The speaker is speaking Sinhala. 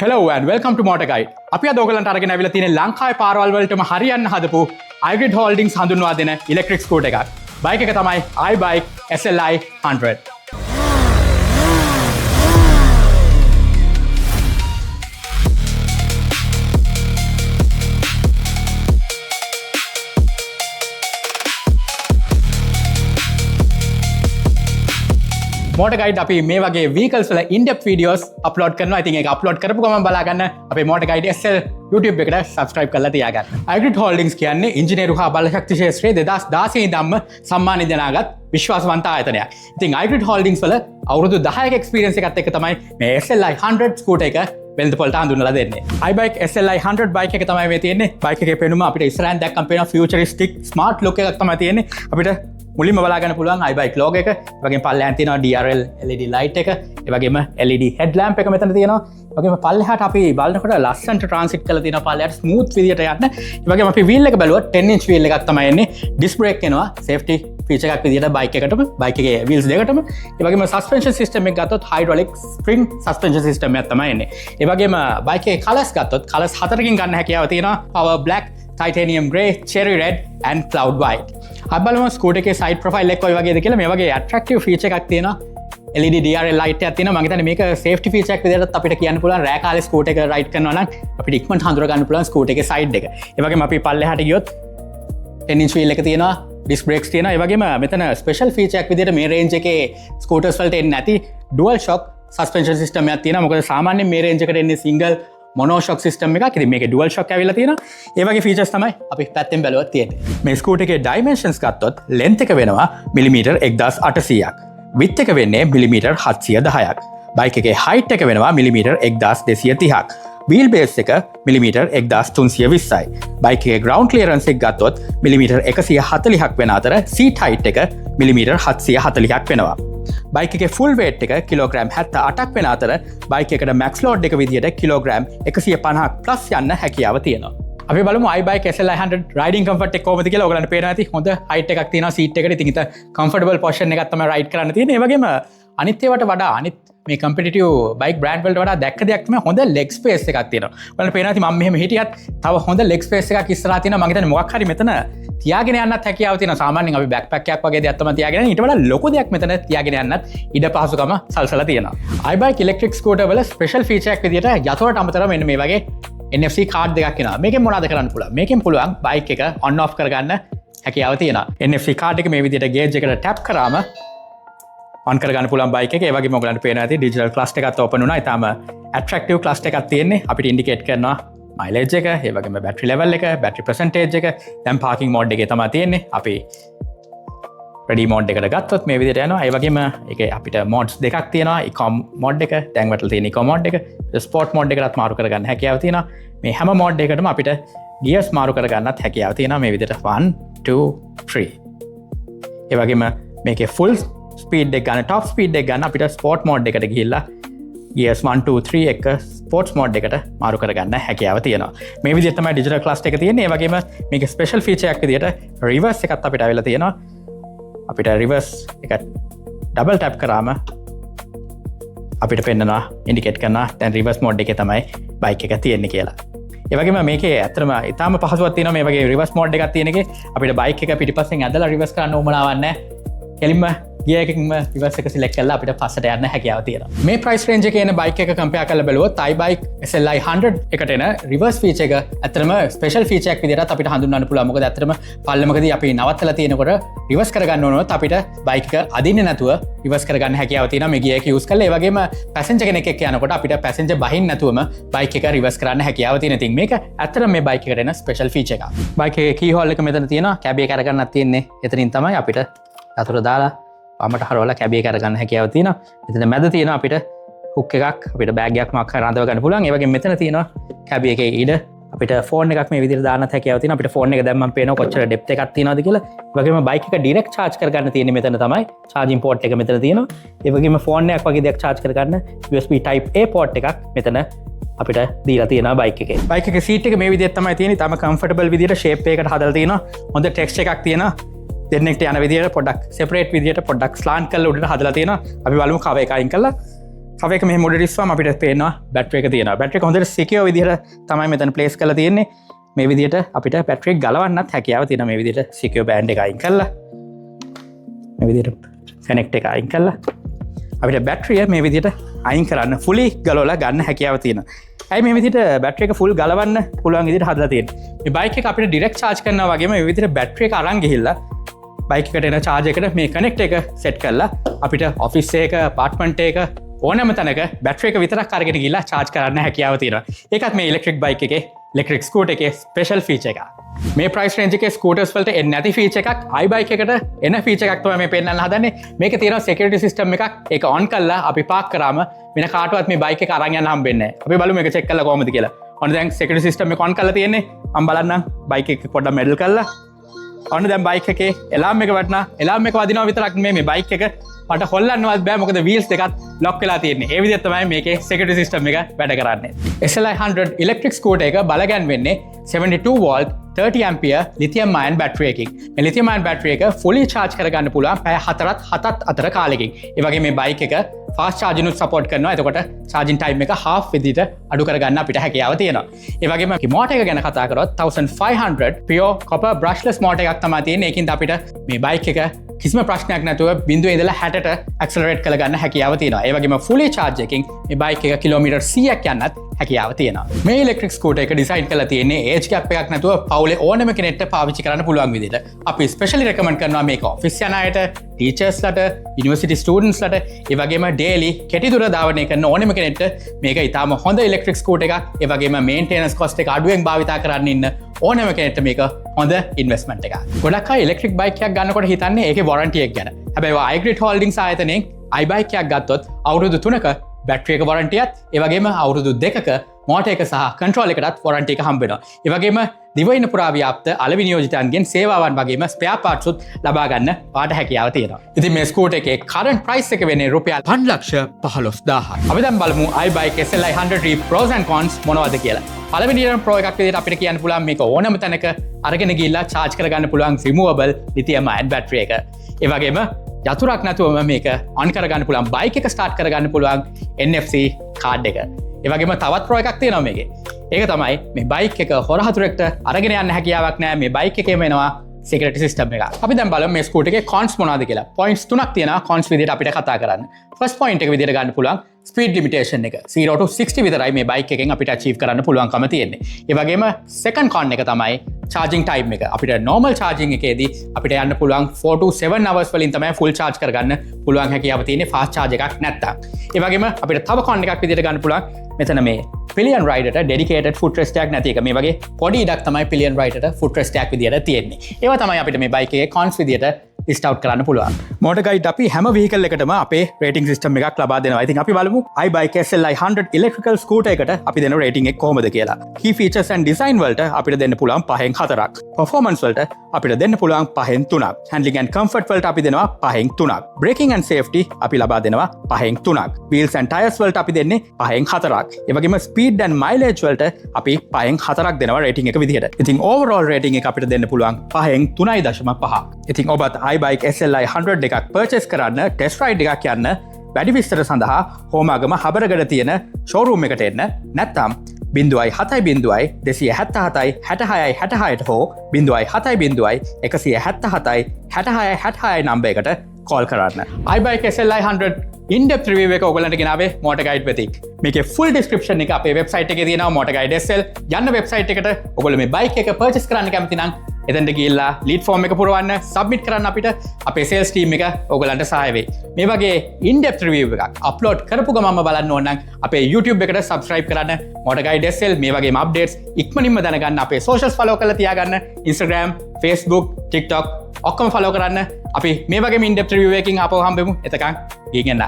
Hello and welcome to Motor Guide. අපි අද ඔයගලන්ට අරගෙන ආවිලා තියෙන ලංකාවේ පාරවල් වලටම හරියන්න හදපු iGrid Holdings හඳුන්වා දෙන ඉලෙක්ට්‍රික් ස්කූටර් එකක්. බයික් එක තමයි iBike SLI 100. Motor Guide අපි මේ වගේ vehicles වල in-depth videos upload කරනවා. ඉතින් ඒක upload කරපු ගමන් බලා ගන්න අපේ Motor Guide SL YouTube එකට subscribe කරලා තියාගන්න. iGrid Holdings කියන්නේ ඉංජිනේරු හා බලශක්ති ක්ෂේත්‍රයේ 2016 ඉඳන්ම සම්මාන දිනාගත් විශ්වාසවන්ත ආයතනයක්. ඉතින් iGrid Holdings වල අවුරුදු 10ක experience එකත් එක්ක තමයි මේ SLI 100 scooter එක වෙළඳපොළට හඳුන්වලා දෙන්නේ. iBike SLI 100 බයික් එක තමයි මේ තියෙන්නේ. බයික් එකේ පෙනුම අපිට ඉස්සරහින් දැක්කම පේන futuristic smart look එකක් තමයි තියෙන්නේ. අපිට මුලින්ම බලාගන්න පුළුවන් iBike logo එක, ඒ වගේම පල්ලෙහාන් තියෙනවා DRL LED light එක, ඒ වගේම LED headlamp එක මෙතන තියෙනවා. ඒ වගේම පල්ලෙහාට අපි බලනකොට ලස්සනට transit කරලා තියෙනවා පල්ලෙහාට smooth විදියට යන්න. ඒ වගේම අපි wheel එක බැලුවොත් 10 inch wheel එකක් තමයි එන්නේ. disc brake එනවා safety feature එකක් විදියට බයික් එකටම, බයික් එකේ wheels දෙකටම. ඒ වගේම suspension system එක ගත්තොත් hydraulic spring suspension system එකක් තමයි එන්නේ. ඒ වගේම බයික් එකේ colours ගත්තොත් colours හතරකින් ගන්න හැකියාව තියෙනවා. power black, titanium grey, cherry red and cloud white. අබලම ස්කූටර් එකේ side profile එක කොයි වගේද කියලා මේ වගේ attractive feature එකක් තියෙනවා. LED DRL light එකක් තියෙනවා. මම හිතන්නේ මේක safety feature එකක් විදිහට අපිට කියන්න පුළුවන් රෑ කාලේ ස්කූටර් එක ride කරනවා නම් අපිට ඉක්මනට හඳුනා ගන්න පුළුවන් ස්කූටර් එකේ side එක. ඒ වගේම අපි පල්ලෙහාට ගියොත් 10 inch wheel එක තියෙනවා, disc brakes තියෙනවා. ඒ වගේම මෙතන special feature එකක් විදිහට මේ range එකේ scooters වලට එන්නේ නැති dual shock suspension system එකක් තියෙනවා. මොකද සාමාන්‍යයෙන් මේ range එකට එන්නේ single mono shock system එකක්. ඉතින් මේකේ dual shock ඇවිල්ලා තියෙනවා. ඒ වගේ features තමයි අපි පැත්තෙන් බැලුවත් තියෙන්නේ. මේ ස්කූටර් එකේ dimensions ගත්තොත් length එක වෙනවා මිලිමීටර් 1800ක්. width එක වෙන්නේ මිලිමීටර් 710ක්. බයික් එකේ height එක වෙනවා මිලිමීටර් 1230ක්. wheel base එක මිලිමීටර් 1320යි. බයික් එකේ ground clearance එක ගත්තොත් මිලිමීටර් 140ක් වෙන අතර seat height එක මිලිමීටර් 740ක් වෙනවා. බයික් එකේ full weight එක කිලෝග්‍රෑම් 78ක් වෙන අතර බයික් එකට max load එක විදිහට කිලෝග්‍රෑම් 150ක් plus යන්න හැකියාව තියෙනවා. අපි බලමු iBike SLI 100 riding comfort එක කොහොමද කියලා. ඔයගලන්ට පේනවා ඇති හොඳ height එකක් තියෙනවා seat එකට. ඉතින් ඉත comfortable position එකක් තමයි ride කරන්න තියෙන්නේ. ඒ වගේම අනිත් ඒවාට වඩා අනිත් මේ competitive bike brand වලට වඩා දැක්ක දෙයක් තමයි හොඳ leg space එකක් තියෙනවා. ඔයාලට පේනවා ඇති මම මෙහෙම හිටියත් තව හොඳ leg space එකක් ඉස්සරහා තියෙනවා. මම හිතන්නේ මොකක් හරි මෙතන තියාගෙන යන්නත් හැකියාව තියෙනවා. සාමාන්‍යයෙන් අපි backpack එකක් වගේ දෙයක් තමයි තියාගෙන යන්නේ. ඊට වඩා ලොකු දෙයක් මෙතන තියාගෙන යන්නත් ඉඩ පහසුකම සලසලා තියෙනවා. iBike electric scooter වල special feature එකක් විදිහට යතොරට අමතරව මෙන්න මේ වගේ NFC card දෙකක් එනවා. මේකෙන් මොනවද කරන්න පුළුවන්? මේකෙන් පුළුවන් bike එක on off කරගන්න හැකියාව තියෙනවා. NFC card එක මේ විදිහට gauge එකට tap කරාම on කරගන්න පුළුවන් බයික් එක. ඒ වගේම ඔයගලන්ට පේනවා ඇති digital cluster එකත් open වුණා. ඊටාම attractive cluster එකක් තියෙන්නේ. අපිට indicate කරනවා mileage එක, ඒ වගේම battery level එක, battery percentage එක. දැන් parking mode එකේ තමයි තියෙන්නේ. අපි ready mode එකට ගත්තොත් මේ විදිහට යනවා. ඒ වගේම ඒකේ අපිට modes දෙකක් තියෙනවා. eco mode එක, දැන් වටලා තියෙන eco mode එක, sport mode එකටත් මාරු කරගන්න හැකියාව තියෙනවා. මේ හැම mode එකකටම අපිට gears මාරු කරගන්නත් හැකියාව තියෙනවා. මේ විදිහට 1 2 3. ඒ වගේම මේකේ full ස්පීඩ් එක ගන්න, top ස්පීඩ් එක ගන්න අපිට ස්පෝර්ට් මෝඩ් එකට ගිහිල්ලා gears 1 2 3 එක ස්පෝර්ට්ස් මෝඩ් එකට මාරු කරගන්න හැකියාව තියෙනවා. මේ විදිහට තමයි ඩිජිටල් ක්ලස්ටර් එක තියෙන්නේ. ඒ වගේම මේකේ ස්පෙෂල් ෆීචර් එකක් විදිහට රිවර්ස් එකක් අපිට අවිලා තියෙනවා. අපිට රිවර්ස් එක ඩබල් ටැප් කරාම අපිට පෙන්නනවා, ඉන්ඩිකේට් කරනවා දැන් රිවර්ස් මෝඩ් එකේ තමයි බයික් එක තියෙන්නේ කියලා. ඒ වගේම මේකේ ඇත්තටම ඉතාම පහසුවක් තියෙනවා. මේ වගේ රිවර්ස් මෝඩ් එකක් තියෙන එකේ අපිට බයික් එක පිටිපස්සෙන් ඇදලා රිවර්ස් කරන්න ඕමනාවක් නැහැ. කෙලින්ම ගියර් එකකින්ම රිවර්ස් එක සිලෙක්ට් කරලා අපිට පස්සට යන්න හැකියාව තියෙනවා. මේ ප්‍රයිස් රේන්ජ් එකේ එන බයික් එක කම්පෙයාර් කරලා බැලුවොත් iBike SLI 100 එකට එන රිවර්ස් ෆීචර් එක ඇත්තටම ස්පෙෂල් ෆීචර් එකක් විදිහට අපිට හඳුන්වන්න පුළුවන්. මොකද ඇත්තටම පල්ලමකදී අපි නවත්තලා තියෙනකොට රිවර්ස් කරගන්න ඕනොත් අපිට බයික් එක අදින්නේ නැතුව රිවර්ස් කරගන්න හැකියාව තියෙනවා මේ ගියර් එක යූස් කරලා. ඒ වගේම පැසෙන්ජර් කෙනෙක් එක්ක යනකොට අපිට පැසෙන්ජර් බහින්න නැතුවම බයික් එක රිවර්ස් කරන්න හැකියාව තියෙන. ඉතින් මේක ඇත්තටම මේ බයික් එකට එන ස්පෙෂල් ෆීචර් එකක්. බයික් එකේ කී හෝල් එක මෙතන තියෙනවා. කැබ් එක අරගන්නත් තියෙන්නේ. එතනින් තමයි අපිට අතට දාලා වමට හරවලා කැබ් එක අරගන්න හැකියාව තියෙනවා. මෙතන මැද තියෙනවා අපිට හුක් එකක්, අපිට බෑග් එකක් මක් කරලා අඳව ගන්න පුළුවන්. ඒ වගේම මෙතන තියෙනවා කැබ් එකේ ඉඩ අපිට ෆෝන් එකක් මේ විදිහට දාන්නත් හැකියාව තියෙනවා. අපිට ෆෝන් එක දැම්මම පේනවා කොච්චර ඩෙප්ත් එකක් තියෙනවද කියලා. ඒ වගේම බයික් එක ඩිරෙක්ට් charge කරගන්න තියෙන්නේ මෙතන තමයි. charging port එක මෙතන තියෙනවා. ඒ වගේම ෆෝන් එකක් වගේ දෙයක් charge කරගන්න USB type A port එකක් මෙතන අපිට දීලා තියෙනවා බයික් එකේ. බයික් එකේ සීට් එක මේ විදිහට තමයි තියෙන්නේ. තම කම්ෆර්ටබල් විදිහට shape එකකට හදලා තියෙනවා. හොඳ ටෙක්ස්චර් එකක් තියෙනවා. දෙන්නෙක්ට යන විදිහට පොඩ්ඩක් සෙපරේට් විදිහට පොඩ්ඩක් ස්ලාන්ට් කරලා උඩට හදලා තියෙනවා. අපි බලමු කව එක අයින් කරලා තව එක මේ මොඩල් ඉස්සුවම අපිට පේනවා බැටරි එක තියෙනවා. බැටරි එක හොඳට සිකියර් විදිහට තමයි මෙතන ප්ලේස් කරලා තියෙන්නේ. මේ විදිහට අපිට බැටරි එක ගලවන්නත් හැකියාව තියෙනවා. මේ විදිහට සිකියර් බෑන්ඩ් එක අයින් කරලා මේ විදිහට කනෙක්ට් එක අයින් කරලා අපිට බැටරිය මේ විදිහට අයින් කරන්න ෆුලි ගලවලා ගන්න හැකියාව තියෙනවා. ඇයි මේ විදිහට බැටරි එක ෆුල් ගලවන්න පුළුවන් විදිහට හදලා තියෙන්නේ. මේ බයික් එක අපිට ඩිරෙක්ට් charge කරනවා වගේම මේ විදිහට බැටරි එක අරන් ගිහිල්ලා බයික් එකට එන charge එකට මේ කනෙක්ට් එක සෙට් කරලා අපිට ඔෆිස් එක, අපාර්ට්මන්ට් එක ඕනෑම තැනක බැටරි එක විතරක් අරගෙන ගිහිල්ලා charge කරන්න හැකියාව තියෙනවා. ඒකත් මේ ඉලෙක්ට්‍රික් බයික් එකේ ඉලෙක්ට්‍රික් ස්කූටර් එකේ ස්පෙෂල් ෆීචර් එකක්. මේ ප්‍රයිස් රේන්ජ් එකේ ස්කූටර්ස් වලට එන්නේ නැති ෆීචර් එකක් iBike එකට එන ෆීචර් එකක් තමයි මේ පෙන්නන්න හදන්නේ. මේකේ තියෙනවා security system එකක්. ඒක on කරලා අපි පාක් කරාම වෙන කාටවත් මේ බයික් එක අරන් යන්න හම්බෙන්නේ නැහැ. අපි බලමු මේක check කරලා කොහොමද කියලා. ඔන්න දැන් security system එක on කරලා තියෙන්නේ. මම බලන්නම් බයික් එක පොඩ්ඩක් මෙඩල් කරලා. ඔන්න දැන් බයික් එකේ එලාම් එක වටනා. එලාම් එක වදිනවා විතරක් නෙමෙයි මේ බයික් එක මට හොල්ලන්නවත් බෑ මොකද වීල්ස් දෙකත් ලොක් වෙලා තියෙන්නේ. ඒ විදිහට තමයි මේකේ security system එක වැඩ කරන්නේ. SLI 100 ඉලෙක්ට්‍රික් ස්කූටර් එක බලගැන් වෙන්නේ 72 volt 30 ampere lithium ion battery එකකින්. මේ lithium ion battery එක fully charge කරගන්න පුළුවන් පැය 4ත් අතර කාලෙකින්. ඒ වගේ මේ බයික් එක fast charging උත් support කරනවා. එතකොට charging time එක half විදිහට අඩු කරගන්න අපිට හැකියාව තියෙනවා. ඒ වගේම motor එක ගැන කතා කරොත් 1500 pure copper brushless motor එකක් තමයි තියෙන්නේ. ඒකින්ද අපිට මේ බයික් එක කිසිම ප්‍රශ්නයක් නැතුව 0 ඉඳලා 60ට ඇක්සලරේට් කරගන්න හැකියාව තියෙනවා. ඒ වගේම fully charge එකකින් මේ බයික් එක කිලෝමීටර් 100ක් යන්නත් හැකියාව තියෙනවා. මේ ඉලෙක්ට්‍රික් ස්කූටර් එක ඩිසයින් කරලා තියෙන්නේ ඒජ් ගැප් එකක් නැතුව පවුලේ ඕනම කෙනෙක්ට පාවිච්චි කරන්න පුළුවන් විදිහට. අපි ස්පෙෂලි රෙකමන්ඩ් කරනවා මේක ඔෆිස් යන අයට, ටීචර්ස්ලට, යුනිවර්සිටි ස්ටුඩන්ට්ස්ලට, ඒ වගේම ඩේලි කෙටි දුර ධාවනය කරන ඕනම කෙනෙක්ට මේක ඉතාම හොඳ ඉලෙක්ට්‍රික් ස්කූටර් එකක්. ඒ වගේම මේන්ටෙනන්ස් කොස්ට් එක අඩුවෙන් භාවිතා කරන්න ඉන්න ඕනම කෙනෙක්ට මේක හොඳ ඉන්වෙස්ට්මන්ට් එකක්. ගොඩක් අය ඉලෙක්ට්‍රික් බයික් එකක් ගන්නකොට හිතන්නේ ඒකේ වොරන්ටි එක ගැන. හැබැයි iGrid Holdings ආයතනයෙන් iBike එකක් ගත්තොත් අවුරුදු 3ක බැටරි එක වොරන්ටියත් ඒ වගේම අවුරුදු 2ක මෝටර් එක සහ කන්ට්‍රෝල් එකටත් වොරන්ටි එක හම්බ වෙනවා. ඒ වගේම දිවයින පුරා ව්‍යාප්ත අලෙවි නියෝජිතයන්ගෙන් සේවාවන් වගේම ස්පෙයා පාර්ට්ස් උත් ලබා ගන්න පාට හැකියාව තියෙනවා. ඉතින් මේ ස්කූටර් එකේ කරන්ට් ප්‍රයිස් එක වෙන්නේ රුපියල් 5,15,000. අපි දැන් බලමු iBike SLI 100 pros and cons මොනවද කියලා. පළවෙනිම ප්‍රෝ එකක් විදිහට අපිට කියන්න පුළුවන් මේක ඕනම තැනක අරගෙන ගිහිල්ලා charge කරගන්න පුළුවන් removable lithium ion battery එක. ඒ වගේම යතුරක් නැතුවම මේක on කරගන්න පුළුවන් බයික් එක start කරගන්න පුළුවන් NFC card එක. ඒ වගේම තවත් ප්‍රෝ එකක් තියෙනවා මේකේ. ඒක තමයි මේ බයික් එක හොරහතුරෙක්ට අරගෙන යන්න හැකියාවක් නැහැ. මේ බයික් එකේම එනවා security system එක. අපි දැන් බලමු මේ ස්කූටර් එකේ cons මොනවද කියලා. points 3ක් තියෙනවා cons විදිහට අපිට කතා කරන්න. first point එක විදිහට ගන්න පුළුවන් speed limitation එක 0 to 60 විතරයි මේ බයික් එකෙන් අපිට achieve කරන්න පුළුවන්කම තියෙන්නේ. ඒ වගේම second con එක තමයි charging time එක. අපිට normal charging එකේදී අපිට යන්න පුළුවන් 4 to 7 hours වලින් තමයි full charge කරගන්න පුළුවන් හැකියාව තියෙන්නේ fast charge එකක් නැත්තම්. ඒ වගේම අපිට තව con එකක් විදිහට ගන්න පුළුවන් මෙතන මේ pillion riderට dedicated footrest එකක් නැති එක. මේ වගේ පොඩි ඉඩක් තමයි pillion riderට footrest එකක් විදිහට තියෙන්නේ. ඒවා තමයි අපිට මේ බයික් එකේ cons විදිහට list out කරන්න පුළුවන්. Motor Guide අපි හැම vehicle එකටම අපේ rating system එකක් ලබා දෙනවා. ඉතින් අපි බලමු iBike SLI 100 electrical scooter එකට අපි දෙන rating එක කොහොමද කියලා. Key features and design වලට අපිට දෙන්න පුළුවන් 5න් 4ක්. Performance වලට අපිට දෙන්න පුළුවන් 5න් 3ක්. Handling and comfort වලට අපි දෙනවා 5න් 3ක්. Braking and safety අපි ලබා දෙනවා 5න් 3ක්. Wheels and tires වලට අපි දෙන්නේ 5න් 4ක්. ඒ වගේම speed and mileage වලට අපි 5න් 4ක් දෙනවා rating එක විදිහට. ඉතින් overall rating එක අපිට දෙන්න පුළුවන් 5න් 3.5. ඉතින් ඔබත් iBike SLI 100 එකක් purchase කරන්න test ride එකක් යන්න වැඩි විස්තර සඳහා හෝමාගම හබරගඩ තියෙන showroom එකට එන්න නැත්නම් 0.70277 හෝ 0.70177 නම්බර් එකට කෝල් කරන්න. iBike SLI 100 in-depth review එක ඔයගලන්ට ගෙනාවේ Motor Guide වෙතින්. මේකේ full description එක අපේ website එකේ තියෙනවා Motor Guide SL. යන්න website එකට ඔයගොල්ලෝ මේ bike එක purchase කරන්න කැමති නම් එතනට ගිහිල්ලා lead form එක පුරවන්න submit කරන්න අපිට අපේ sales team එක ඔයගලන්ට සහාය වෙයි. මේ වගේ in-depth review එකක් upload කරපු ගමන්ම බලන්න ඕන නම් අපේ YouTube එකට subscribe කරන්න. Motor Guide SL මේ වගේම updates ඉක්මනින්ම දැනගන්න අපේ socials follow කරලා තියාගන්න. Instagram, Facebook, TikTok ඔක්කොම follow කරන්න. අපි මේ වගේම in-depth review එකකින් ආපහු හම්බෙමු. එතකන් ගිහින් එන්න.